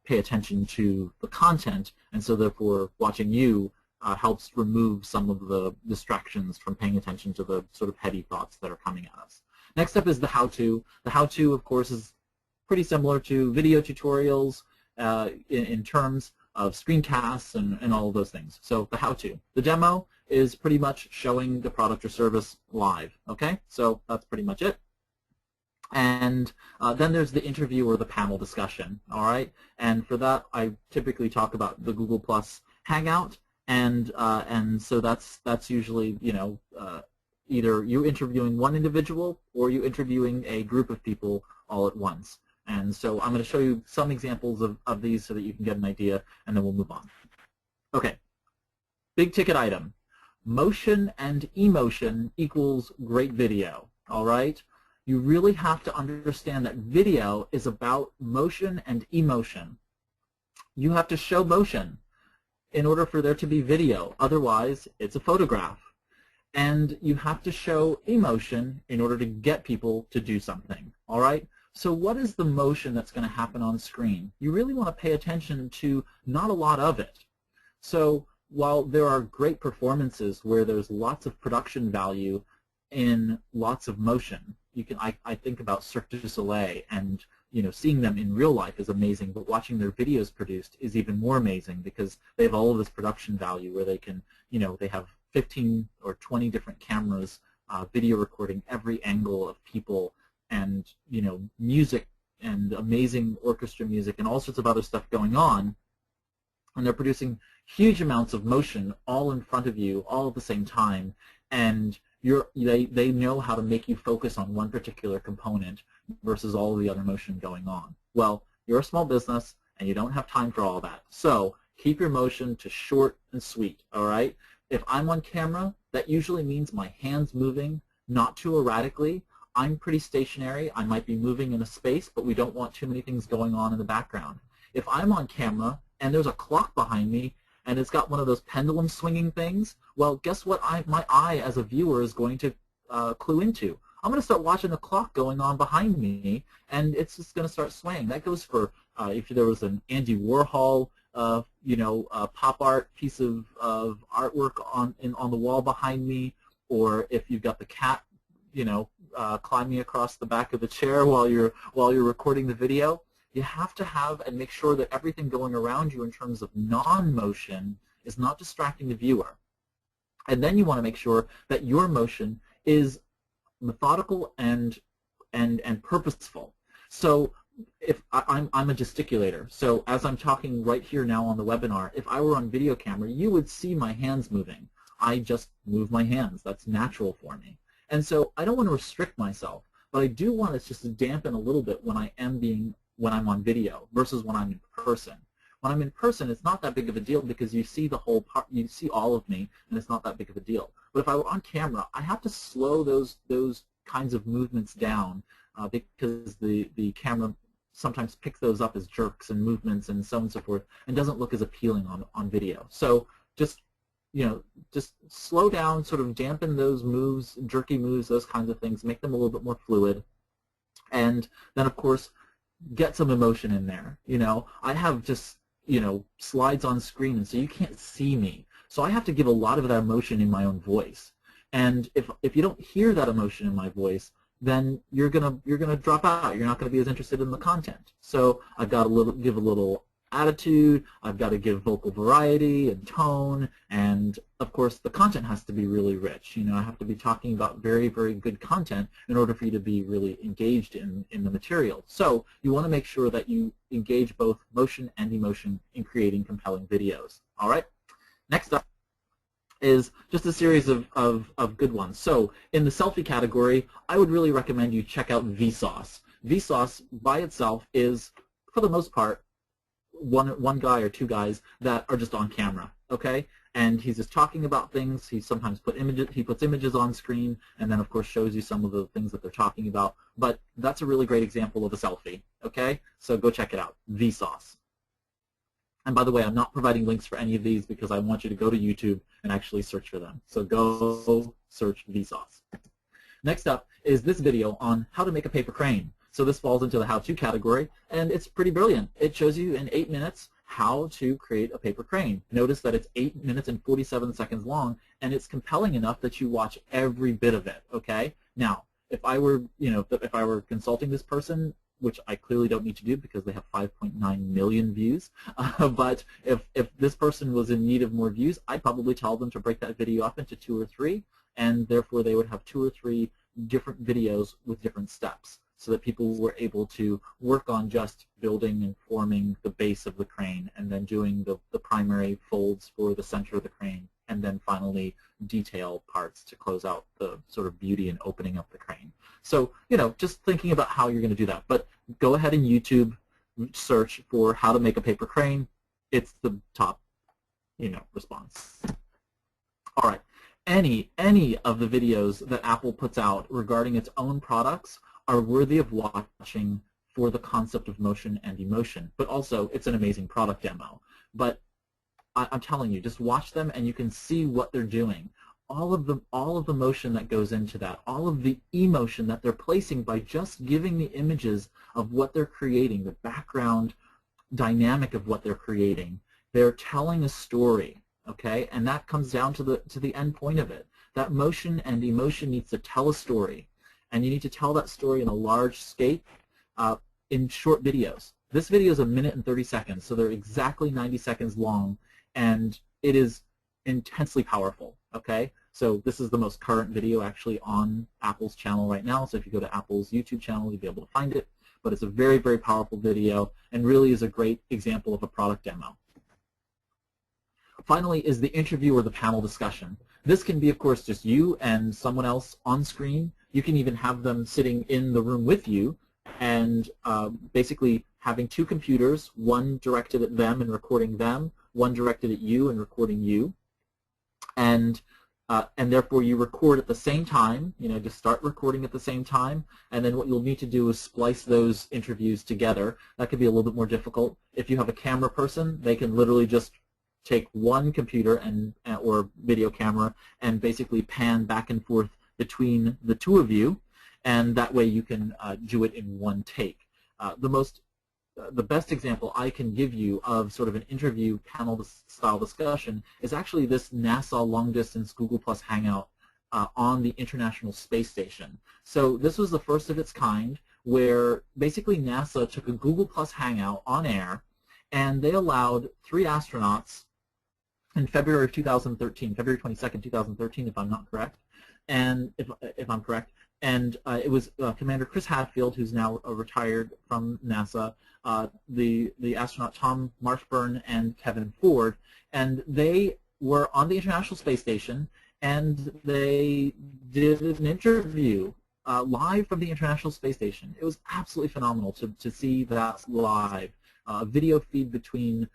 pay attention to the content, and so therefore watching you helps remove some of the distractions from paying attention to the sort of heady thoughts that are coming at us. Next up is the how-to. The how-to, of course, is pretty similar to video tutorials in terms of screencasts and all of those things. So the how-to. The demo is pretty much showing the product or service live. Okay, so that's pretty much it. And then there's the interview or the panel discussion. All right, and for that I typically talk about the Google Plus Hangout, and so that's usually, you know, either you interviewing one individual or you interviewing a group of people all at once. And so I'm going to show you some examples of these so that you can get an idea, and then we'll move on. Okay, big ticket item. Motion and emotion equals great video, all right? You really have to understand that video is about motion and emotion. You have to show motion in order for there to be video. Otherwise, it's a photograph. And you have to show emotion in order to get people to do something, all right? So what is the motion that's going to happen on screen? You really want to pay attention to not a lot of it. So while there are great performances where there's lots of production value in lots of motion, you can I think about Cirque du Soleil, and you know, seeing them in real life is amazing, but watching their videos produced is even more amazing because they have all of this production value where they can, you know, they have 15 or 20 different cameras video recording every angle of people, and you know, music and amazing orchestra music and all sorts of other stuff going on, and they're producing huge amounts of motion all in front of you all at the same time, and they know how to make you focus on one particular component versus all of the other motion going on. Well, you're a small business and you don't have time for all that, so keep your motion to short and sweet, all right? If I'm on camera, that usually means my hands moving, not too erratically. I'm pretty stationary. I might be moving in a space, but we don't want too many things going on in the background. If I'm on camera and there's a clock behind me and it's got one of those pendulum swinging things, well, guess what my eye as a viewer is going to clue into? I'm going to start watching the clock going on behind me, and it's just going to start swaying. That goes for if there was an Andy Warhol you know, pop art piece of artwork on the wall behind me, or if you've got the cat, you know, climbing across the back of the chair while you're recording the video. You have to have and make sure that everything going around you in terms of non-motion is not distracting the viewer. And then you want to make sure that your motion is methodical and purposeful. So if I'm a gesticulator, so as I'm talking right here now on the webinar, if I were on video camera, you would see my hands moving. I just move my hands. That's natural for me. And so I don't want to restrict myself, but I do want it just to dampen a little bit when I'm on video versus when I'm in person. When I'm in person, it's not that big of a deal because you see the whole part, you see all of me, and it's not that big of a deal. But if I were on camera, I have to slow those kinds of movements down because the camera sometimes picks those up as jerks and movements and so on and so forth, and doesn't look as appealing on video. So just, you know, just slow down, sort of dampen those moves, jerky moves, those kinds of things, make them a little bit more fluid, and then of course get some emotion in there. You know, I have just, you know, slides on screen, and so you can't see me. So I have to give a lot of that emotion in my own voice. And if you don't hear that emotion in my voice, then you're gonna drop out. You're not gonna be as interested in the content. So I've got to give a little attitude. I've got to give vocal variety and tone, and of course the content has to be really rich. You know, I have to be talking about very, very good content in order for you to be really engaged in the material. So you want to make sure that you engage both motion and emotion in creating compelling videos. All right. Next up is just a series of good ones. So in the selfie category, I would really recommend you check out Vsauce. Vsauce by itself is, for the most part, one guy or two guys that are just on camera, okay? And he's just talking about things. He sometimes puts images on screen, and then of course shows you some of the things that they're talking about. But that's a really great example of a selfie, okay? So go check it out, Vsauce. And by the way, I'm not providing links for any of these because I want you to go to YouTube and actually search for them. So go search Vsauce. Next up is this video on how to make a paper crane. So this falls into the how-to category, and it's pretty brilliant. It shows you in 8 minutes how to create a paper crane. Notice that it's 8 minutes and 47 seconds long, and it's compelling enough that you watch every bit of it, okay? Now, if I were, if I were consulting this person, which I clearly don't need to do because they have 5.9 million views. But if this person was in need of more views, I'd probably tell them to break that video up into 2 or 3, and therefore they would have 2 or 3 different videos with different steps so that people were able to work on just building and forming the base of the crane and then doing the primary folds for the center of the crane, and then finally detail parts to close out the sort of beauty and opening up the crane. So, just thinking about how you're going to do that. But go ahead and YouTube search for how to make a paper crane. It's the top, response. All right. Any of the videos that Apple puts out regarding its own products are worthy of watching for the concept of motion and emotion. But also, it's an amazing product demo. But I'm telling you, just watch them and you can see what they're doing. All of the motion that goes into that, all of the emotion that they're placing by just giving the images of what they're creating, the background dynamic of what they're creating. They're telling a story, okay? And that comes down to the end point of it. That motion and emotion needs to tell a story, and you need to tell that story in a large scape in short videos. This video is 1 minute and 30 seconds, so they're exactly 90 seconds long, and it is intensely powerful, okay? So this is the most current video actually on Apple's channel right now, so if you go to Apple's YouTube channel, you'll be able to find it. But it's a very, very powerful video and really is a great example of a product demo. Finally is the interview or the panel discussion. This can be, of course, just you and someone else on screen. You can even have them sitting in the room with you and basically having 2 computers, one directed at them and recording them, one directed at you and recording you. And therefore you record at the same time, just start recording at the same time, and then what you'll need to do is splice those interviews together. That could be a little bit more difficult. If you have a camera person, they can literally just take one computer or video camera and basically pan back and forth between the 2 of you, and that way you can do it in one take. The best example I can give you of sort of an interview panel style discussion is actually this NASA long distance Google Plus Hangout on the International Space Station. So this was the first of its kind where basically NASA took a Google Plus Hangout on air, and they allowed 3 astronauts in February of 2013, February 22nd, 2013 if I'm not correct, and if I'm correct. And it was Commander Chris Hadfield, who's now retired from NASA, the astronaut Tom Marshburn, and Kevin Ford. And they were on the International Space Station, and they did an interview live from the International Space Station. It was absolutely phenomenal to see that live. A video feed between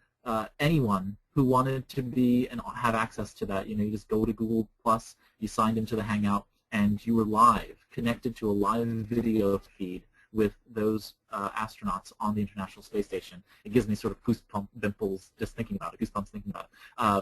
anyone who wanted to be and have access to that. You just go to Google Plus, you signed into the Hangout, and you were live, connected to a live video feed with those astronauts on the International Space Station. It gives me sort of goosebumps just thinking about it, goosebumps thinking about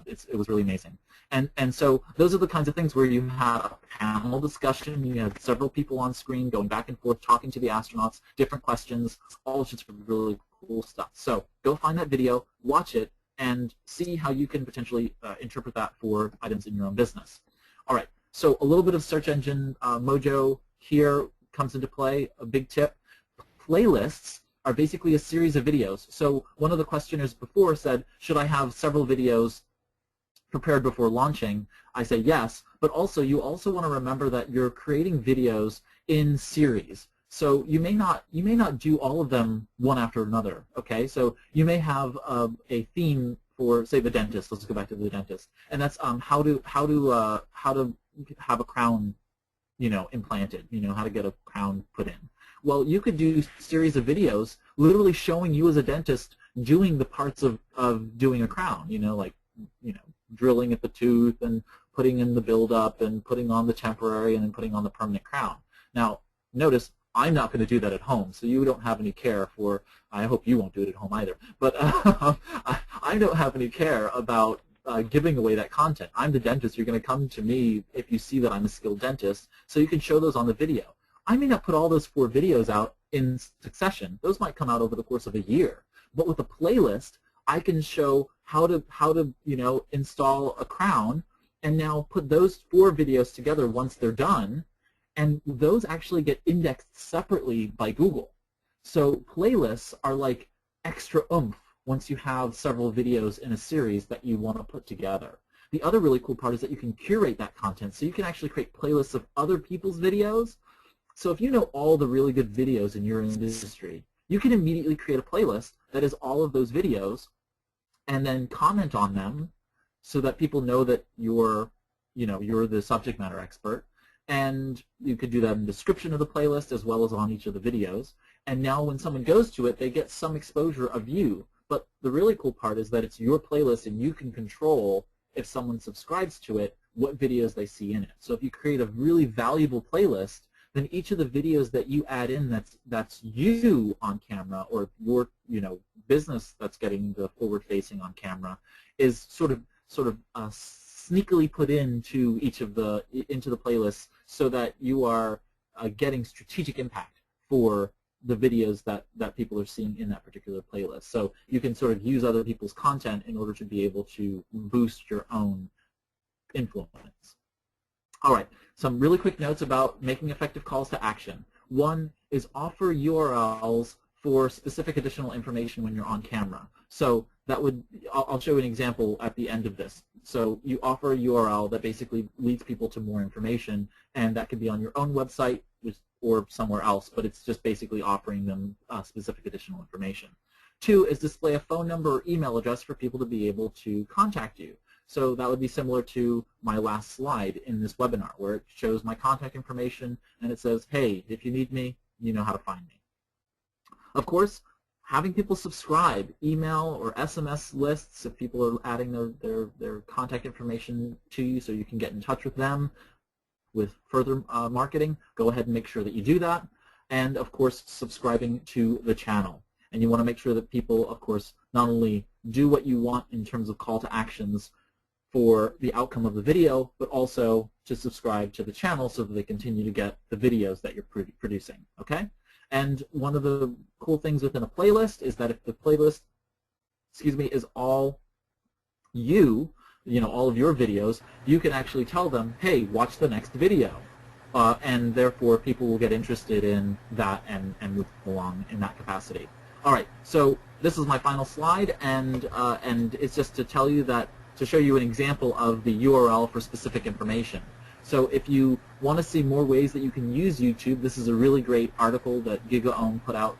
it. It was really amazing. And so those are the kinds of things where you have a panel discussion, you have several people on screen going back and forth, talking to the astronauts, different questions, all just really cool stuff. So go find that video, watch it, and see how you can potentially interpret that for items in your own business. All right, so a little bit of search engine mojo here comes into play. A big tip: playlists are basically a series of videos. So one of the questioners before said, should I have several videos prepared before launching? I say yes, but also you also want to remember that you're creating videos in series. So you may not do all of them one after another. Okay, so you may have a theme for, say, the dentist. Let's go back to the dentist, and that's how to have a crown, implanted. How to get a crown put in. Well, you could do a series of videos literally showing you as a dentist doing the parts of doing a crown. Drilling at the tooth and putting in the build-up and putting on the temporary and then putting on the permanent crown. Now, notice I'm not going to do that at home, so you don't have any care for, I hope you won't do it at home either, but I don't have any care about giving away that content. I'm the dentist. You're going to come to me if you see that I'm a skilled dentist, so you can show those on the video. I may not put all those 4 videos out in succession. Those might come out over the course of a year, but with a playlist, I can show how to install a crown, and now put those 4 videos together once they're done, and those actually get indexed separately by Google. So playlists are like extra oomph once you have several videos in a series that you want to put together. The other really cool part is that you can curate that content, so you can actually create playlists of other people's videos. So if you know all the really good videos in your industry, you can immediately create a playlist that is all of those videos, and then comment on them so that people know that you're the subject matter expert. And you could do that in the description of the playlist as well as on each of the videos. And now when someone goes to it, they get some exposure of you. But the really cool part is that it's your playlist, and you can control, if someone subscribes to it, what videos they see in it. So if you create a really valuable playlist, then each of the videos that you add in that's you on camera, or your business that's getting the forward-facing on camera, is sort of sneakily put into the playlist, so that you are getting strategic impact for the videos that people are seeing in that particular playlist. So you can sort of use other people's content in order to be able to boost your own influence. All right, some really quick notes about making effective calls to action. One is offer URLs for specific additional information when you're on camera. So that would, I'll show you an example at the end of this. So you offer a URL that basically leads people to more information, and that could be on your own website or somewhere else, but it's just basically offering them specific additional information. 2 is display a phone number or email address for people to be able to contact you. So that would be similar to my last slide in this webinar, where it shows my contact information and it says, hey, if you need me, you know how to find me. Of course, having people subscribe, email or SMS lists, if people are adding their contact information to you so you can get in touch with them with further marketing, go ahead and make sure that you do that. And of course, subscribing to the channel. And you want to make sure that people, of course, not only do what you want in terms of call to actions for the outcome of the video, but also to subscribe to the channel so that they continue to get the videos that you're producing, okay? And one of the cool things within a playlist is that if the playlist, is all all of your videos, you can actually tell them, hey, watch the next video. And therefore, people will get interested in that and move along in that capacity. All right, so this is my final slide, and it's just to tell you that, to show you an example of the URL for specific information. So if you want to see more ways that you can use YouTube, this is a really great article that GigaOM put out,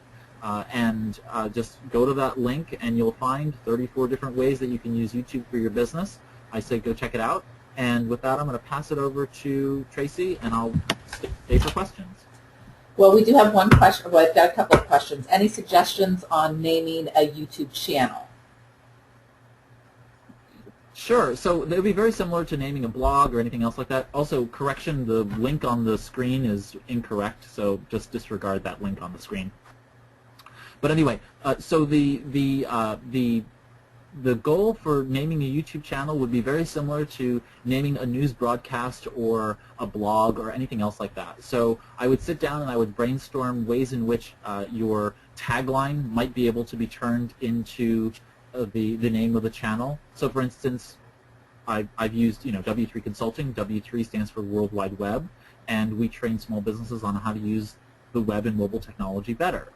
just go to that link and you'll find 34 different ways that you can use YouTube for your business. I say go check it out. And with that, I'm going to pass it over to Tracy, and I'll stay for questions.
Well, we do have one question. Well, I've got a couple of questions. Any suggestions on naming a YouTube channel?
Sure. So they would be very similar to naming a blog or anything else like that. Also, correction, the link on the screen is incorrect, so just disregard that link on the screen. But anyway, so the goal for naming a YouTube channel would be very similar to naming a news broadcast or a blog or anything else like that. So I would sit down and I would brainstorm ways in which your tagline might be able to be turned into the name of the channel. So for instance, I've used W3 Consulting. W3 stands for World Wide Web, and we train small businesses on how to use the web and mobile technology better.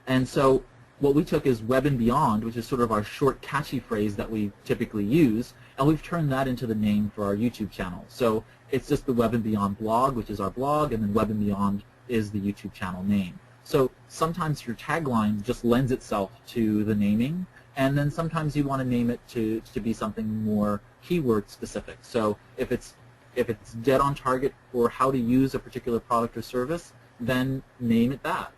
And so what we took is Web and Beyond, which is sort of our short, catchy phrase that we typically use, and we've turned that into the name for our YouTube channel. So it's just the Web and Beyond blog, which is our blog, and then Web and Beyond is the YouTube channel name. So sometimes your tagline just lends itself to the naming, and then sometimes you want to name it to be something more keyword specific. So if it's dead on target for how to use a particular product or service, then name it that.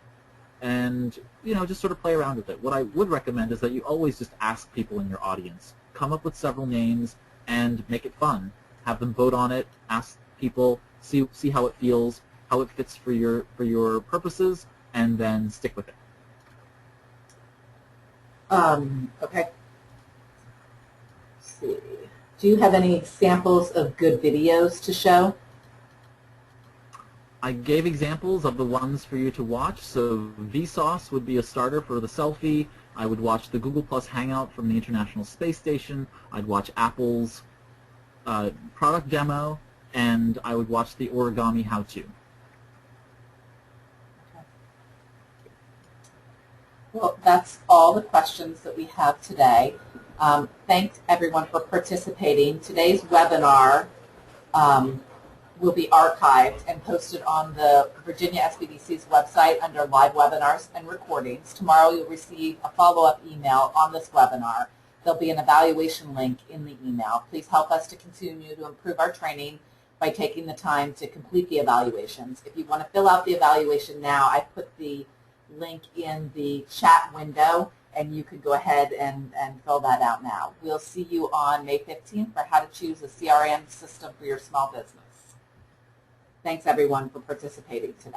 And just sort of play around with it. What I would recommend is that you always just ask people in your audience. Come up with several names and make it fun. Have them vote on it. Ask people, see how it feels, how it fits for your purposes, and then stick with it.
Okay. Let's see. Do you have any examples of good videos to show?
I gave examples of the ones for you to watch. So Vsauce would be a starter for the selfie. I would watch the Google Plus Hangout from the International Space Station. I'd watch Apple's product demo, and I would watch the origami how-to.
Well, that's all the questions that we have today. Thanks everyone for participating. Today's webinar will be archived and posted on the Virginia SBDC's website under live webinars and recordings. Tomorrow you'll receive a follow-up email on this webinar. There'll be an evaluation link in the email. Please help us to continue to improve our training by taking the time to complete the evaluations. If you want to fill out the evaluation now, I put the link in the chat window, and you can go ahead and fill that out now. We'll see you on May 15th for how to choose a CRM system for your small business. Thanks everyone for participating today.